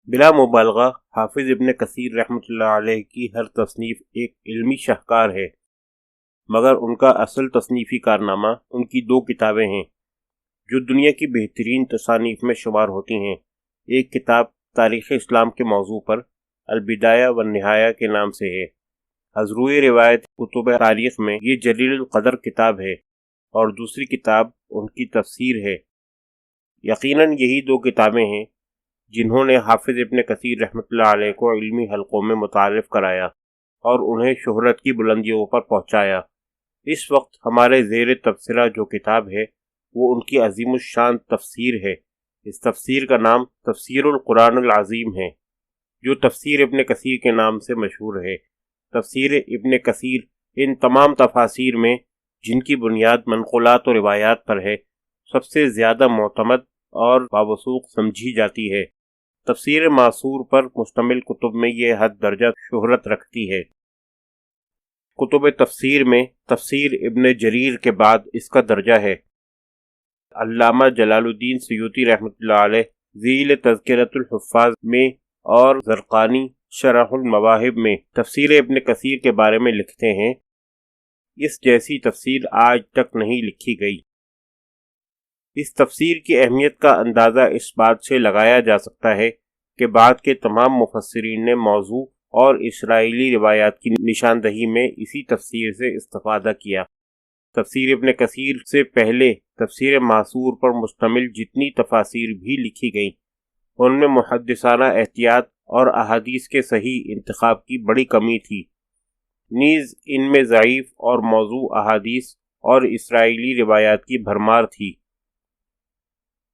بلا مبالغہ حافظ ابن کثیر رحمۃ اللہ علیہ کی ہر تصنیف ایک علمی شاہکار ہے، مگر ان کا اصل تصنیفی کارنامہ ان کی دو کتابیں ہیں جو دنیا کی بہترین تصانیف میں شمار ہوتی ہیں۔ ایک کتاب تاریخ اسلام کے موضوع پر البدایہ والنہایہ کے نام سے ہے۔ ازروئے روایت کتب تاریخ میں یہ جلیل القدر کتاب ہے، اور دوسری کتاب ان کی تفسیر ہے۔ یقیناً یہی دو کتابیں ہیں جنہوں نے حافظ ابن کثیر رحمۃ اللہ علیہ کو علمی حلقوں میں متعارف کرایا اور انہیں شہرت کی بلندیوں پر پہنچایا۔ اس وقت ہمارے زیر تبصرہ جو کتاب ہے وہ ان کی عظیم الشان تفسیر ہے۔ اس تفسیر کا نام تفسیر القرآن العظیم ہے، جو تفسیر ابن کثیر کے نام سے مشہور ہے۔ تفسیر ابن کثیر ان تمام تفاسیر میں جن کی بنیاد منقولات و روایات پر ہے سب سے زیادہ معتمد اور باوثوق سمجھی جاتی ہے۔ تفسیر معصور پر مشتمل کتب میں یہ حد درجہ شہرت رکھتی ہے۔ کتب تفسیر میں تفسیر ابن جریر کے بعد اس کا درجہ ہے۔ علامہ جلال الدین سیوطی رحمۃ اللہ علیہ ذیل تذکرۃ الحفاظ میں اور زرقانی شرح المواہب میں تفسیر ابن کثیر کے بارے میں لکھتے ہیں، اس جیسی تفسیر آج تک نہیں لکھی گئی۔ اس تفسیر کی اہمیت کا اندازہ اس بات سے لگایا جا سکتا ہے کہ بعد کے تمام مفسرین نے موضوع اور اسرائیلی روایات کی نشاندہی میں اسی تفسیر سے استفادہ کیا۔ تفسیر ابن کثیر سے پہلے تفسیر معصور پر مشتمل جتنی تفاسیر بھی لکھی گئیں ان میں محدثانہ احتیاط اور احادیث کے صحیح انتخاب کی بڑی کمی تھی، نیز ان میں ضعیف اور موضوع احادیث اور اسرائیلی روایات کی بھرمار تھی۔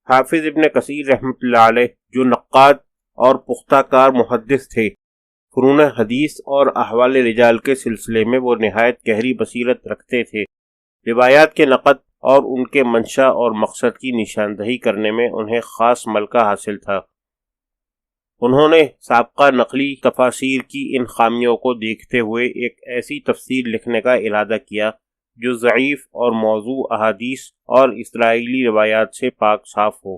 حافظ ابن کثیر رحمۃ اللہ علیہ جو نقاد اور پختہ کار محدث تھے، فنون حدیث اور احوال رجال کے سلسلے میں وہ نہایت گہری بصیرت رکھتے تھے۔ روایات کے نقد اور ان کے منشا اور مقصد کی نشاندہی کرنے میں انہیں خاص ملکہ حاصل تھا۔ انہوں نے سابقہ نقلی تفاسیر کی ان خامیوں کو دیکھتے ہوئے ایک ایسی تفسیر لکھنے کا ارادہ کیا جو ضعیف اور موضوع احادیث اور اسرائیلی روایات سے پاک صاف ہو۔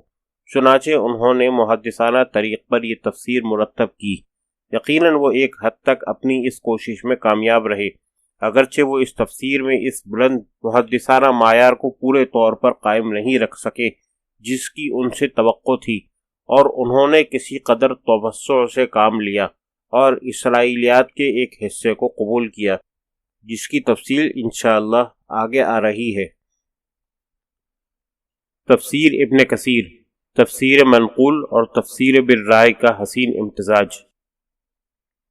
چنانچہ انہوں نے محدثانہ طریق پر یہ تفسیر مرتب کی۔ یقیناً وہ ایک حد تک اپنی اس کوشش میں کامیاب رہے، اگرچہ وہ اس تفسیر میں اس بلند محدثانہ معیار کو پورے طور پر قائم نہیں رکھ سکے جس کی ان سے توقع تھی، اور انہوں نے کسی قدر توسع سے کام لیا اور اسرائیلیات کے ایک حصے کو قبول کیا جس کی تفصیل انشاءاللہ آگے آ رہی ہے۔ تفسیر ابن کثیر، تفسیر منقول اور تفسیر بالرائے کا حسین امتزاج۔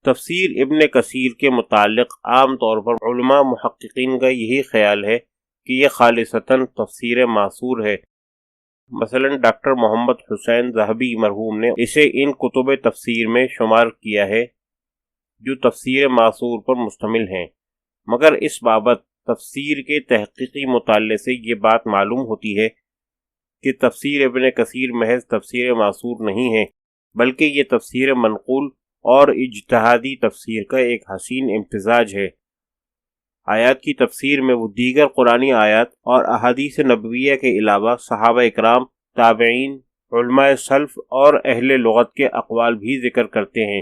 تفسیر ابن کثیر کے متعلق عام طور پر علماء محققین کا یہی خیال ہے کہ یہ خالصتاً تفسیر معصور ہے۔ مثلا ڈاکٹر محمد حسین ذہبی مرحوم نے اسے ان کتب تفسیر میں شمار کیا ہے جو تفسیر معصور پر مشتمل ہیں، مگر اس بابت تفسیر کے تحقیقی مطالعے سے یہ بات معلوم ہوتی ہے کہ تفسیر ابن کثیر محض تفسیر معصور نہیں ہے، بلکہ یہ تفسیر منقول اور اجتہادی تفسیر کا ایک حسین امتزاج ہے۔ آیات کی تفسیر میں وہ دیگر قرآنی آیات اور احادیث نبویہ کے علاوہ صحابہ اکرام، تابعین، علماء سلف اور اہل لغت کے اقوال بھی ذکر کرتے ہیں۔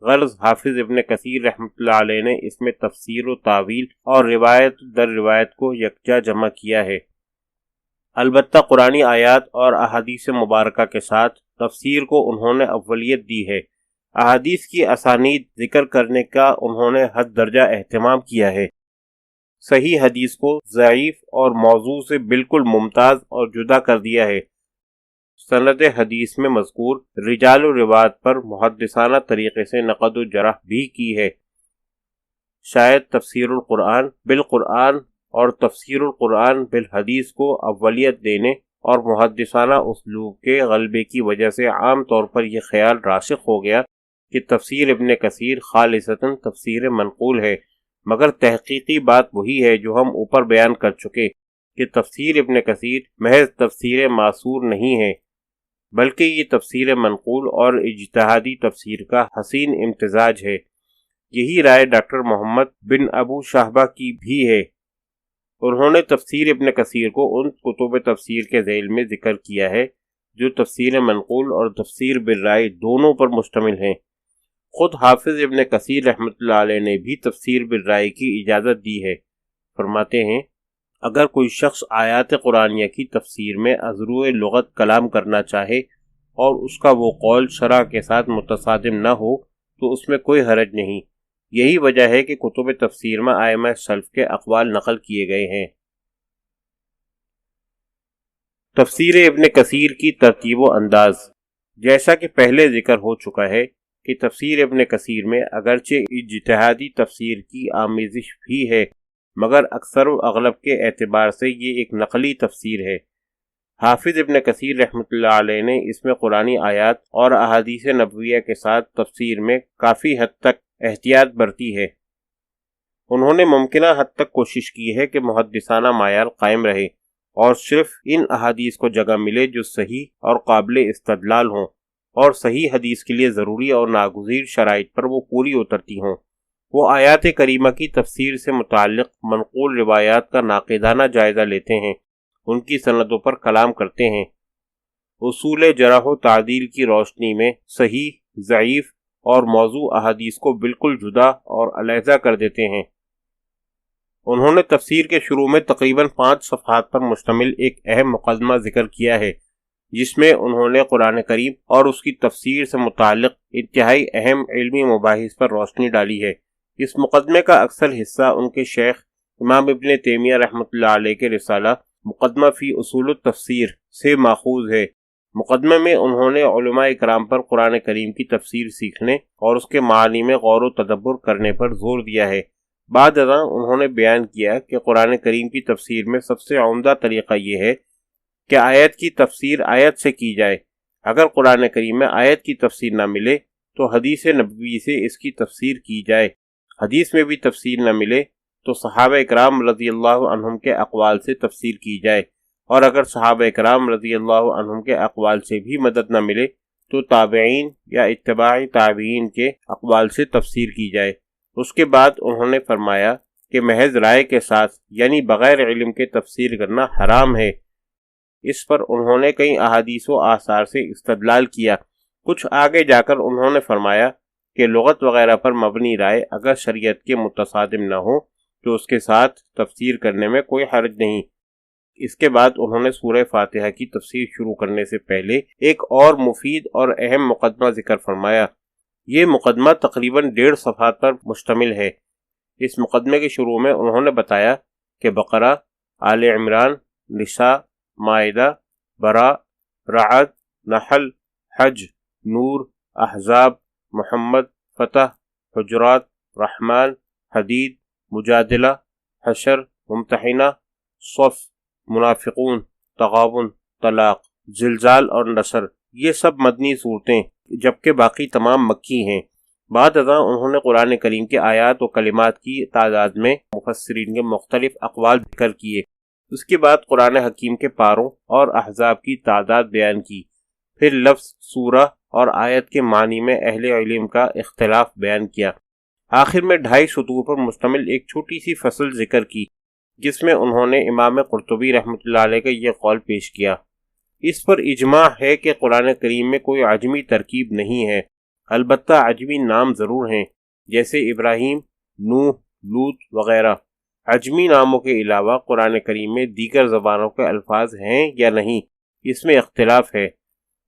غرض حافظ ابن کثیر رحمۃ اللہ علیہ نے اس میں تفسیر و تعویل اور روایت در روایت کو یکجا جمع کیا ہے۔ البتہ قرآنی آیات اور احادیث مبارکہ کے ساتھ تفسیر کو انہوں نے اولیت دی ہے۔ احادیث کی اسانید ذکر کرنے کا انہوں نے حد درجہ اہتمام کیا ہے۔ صحیح حدیث کو ضعیف اور موضوع سے بالکل ممتاز اور جدا کر دیا ہے۔ سند حدیث میں مذکور رجال و روایت پر محدثانہ طریقے سے نقد و جرح بھی کی ہے۔ شاید تفسیر القرآن بالقرآن اور تفسیر القرآن بالحدیث کو اولیت دینے اور محدثانہ اسلوب کے غلبے کی وجہ سے عام طور پر یہ خیال راسخ ہو گیا کہ تفسیر ابن کثیر خالصتاً تفسیر منقول ہے، مگر تحقیقی بات وہی ہے جو ہم اوپر بیان کر چکے کہ تفسیر ابن کثیر محض تفسیر معصور نہیں ہے، بلکہ یہ تفسیر منقول اور اجتہادی تفسیر کا حسین امتزاج ہے۔ یہی رائے ڈاکٹر محمد بن ابو شہبہ کی بھی ہے۔ انہوں نے تفسیر ابن کثیر کو ان کتب تفسیر کے ذیل میں ذکر کیا ہے جو تفسیر منقول اور تفسیر بالرائے دونوں پر مشتمل ہیں۔ خود حافظ ابن کثیر رحمۃ اللہ علیہ نے بھی تفسیر بالرائے کی اجازت دی ہے۔ فرماتے ہیں اگر کوئی شخص آیات قرآنیہ کی تفسیر میں از روئے لغت کلام کرنا چاہے اور اس کا وہ قول شرع کے ساتھ متصادم نہ ہو تو اس میں کوئی حرج نہیں۔ یہی وجہ ہے کہ کتب تفسیر میں ائمہ سلف کے اقوال نقل کیے گئے ہیں۔ تفسیر ابن کثیر کی ترتیب و انداز۔ جیسا کہ پہلے ذکر ہو چکا ہے کہ تفسیر ابن کثیر میں اگرچہ اجتہادی تفسیر کی آمیزش بھی ہے، مگر اکثر و اغلب کے اعتبار سے یہ ایک نقلی تفسیر ہے۔ حافظ ابن کثیر رحمۃ اللہ علیہ نے اس میں قرآنی آیات اور احادیث نبویہ کے ساتھ تفسیر میں کافی حد تک احتیاط برتی ہے۔ انہوں نے ممکنہ حد تک کوشش کی ہے کہ محدثانہ معیار قائم رہے اور صرف ان احادیث کو جگہ ملے جو صحیح اور قابل استدلال ہوں اور صحیح حدیث کے لیے ضروری اور ناگزیر شرائط پر وہ پوری اترتی ہوں۔ وہ آیات کریمہ کی تفسیر سے متعلق منقول روایات کا ناقدانہ جائزہ لیتے ہیں، ان کی سندوں پر کلام کرتے ہیں، اصول جرح و تعدیل کی روشنی میں صحیح، ضعیف اور موضوع احادیث کو بالکل جدا اور علیحدہ کر دیتے ہیں۔ انہوں نے تفسیر کے شروع میں تقریباً 5 صفحات پر مشتمل ایک اہم مقدمہ ذکر کیا ہے، جس میں انہوں نے قرآن کریم اور اس کی تفسیر سے متعلق انتہائی اہم علمی مباحث پر روشنی ڈالی ہے۔ اس مقدمے کا اکثر حصہ ان کے شیخ امام ابن تیمیہ رحمۃ اللہ علیہ کے رسالہ مقدمہ فی اصول التفسیر سے ماخوذ ہے۔ مقدمے میں انہوں نے علماء اکرام پر قرآن کریم کی تفسیر سیکھنے اور اس کے معانی میں غور و تدبر کرنے پر زور دیا ہے۔ بعد ازاں انہوں نے بیان کیا کہ قرآن کریم کی تفسیر میں سب سے عمدہ طریقہ یہ ہے کہ آیت کی تفسیر آیت سے کی جائے۔ اگر قرآن کریم میں آیت کی تفسیر نہ ملے تو حدیث نبوی سے اس کی تفسیر کی جائے۔ حدیث میں بھی تفسیر نہ ملے تو صحابہ اکرام رضی اللہ عنہم کے اقوال سے تفسیر کی جائے، اور اگر صحابہ اکرام رضی اللہ عنہم کے اقوال سے بھی مدد نہ ملے تو تابعین یا اتباع تابعین کے اقوال سے تفسیر کی جائے۔ اس کے بعد انہوں نے فرمایا کہ محض رائے کے ساتھ یعنی بغیر علم کے تفسیر کرنا حرام ہے۔ اس پر انہوں نے کئی احادیث و آثار سے استدلال کیا۔ کچھ آگے جا کر انہوں نے فرمایا کہ لغت وغیرہ پر مبنی رائے اگر شریعت کے متصادم نہ ہو تو اس کے ساتھ تفسیر کرنے میں کوئی حرج نہیں۔ اس کے بعد انہوں نے سورہ فاتحہ کی تفسیر شروع کرنے سے پہلے ایک اور مفید اور اہم مقدمہ ذکر فرمایا۔ یہ مقدمہ تقریباً 1.5 صفحات پر مشتمل ہے۔ اس مقدمے کے شروع میں انہوں نے بتایا کہ بقرہ، آل عمران، نساء، مائدہ، برا، رعد، نحل، حج، نور، احزاب، محمد، فتح، حجرات، رحمان، حدید، مجادلہ، حشر، ممتحنہ، صف، منافقون، تغابن، طلاق، زلزال اور نصر، یہ سب مدنی صورتیں جبکہ باقی تمام مکی ہیں۔ بعد ازاں انہوں نے قرآن کریم کے آیات و کلمات کی تعداد میں مفسرین کے مختلف اقوال ذکر کیے۔ اس کے بعد قرآن حکیم کے پاروں اور احزاب کی تعداد بیان کی، پھر لفظ، سورہ اور آیت کے معنی میں اہل علم کا اختلاف بیان کیا۔ آخر میں 2.5 سطور پر مشتمل ایک چھوٹی سی فصل ذکر کی، جس میں انہوں نے امام قرطبی رحمۃ اللہ علیہ کا یہ قول پیش کیا۔ اس پر اجماع ہے کہ قرآن کریم میں کوئی عجمی ترکیب نہیں ہے، البتہ عجمی نام ضرور ہیں، جیسے ابراہیم، نوح، لوط وغیرہ۔ عجمی ناموں کے علاوہ قرآن کریم میں دیگر زبانوں کے الفاظ ہیں یا نہیں، اس میں اختلاف ہے۔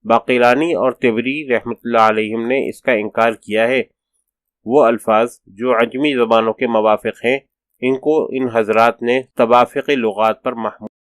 باقلانی اور طبری رحمۃ اللہ علیہم نے اس کا انکار کیا ہے۔ وہ الفاظ جو عجمی زبانوں کے موافق ہیں، ان کو ان حضرات نے توافق لغات پر محمول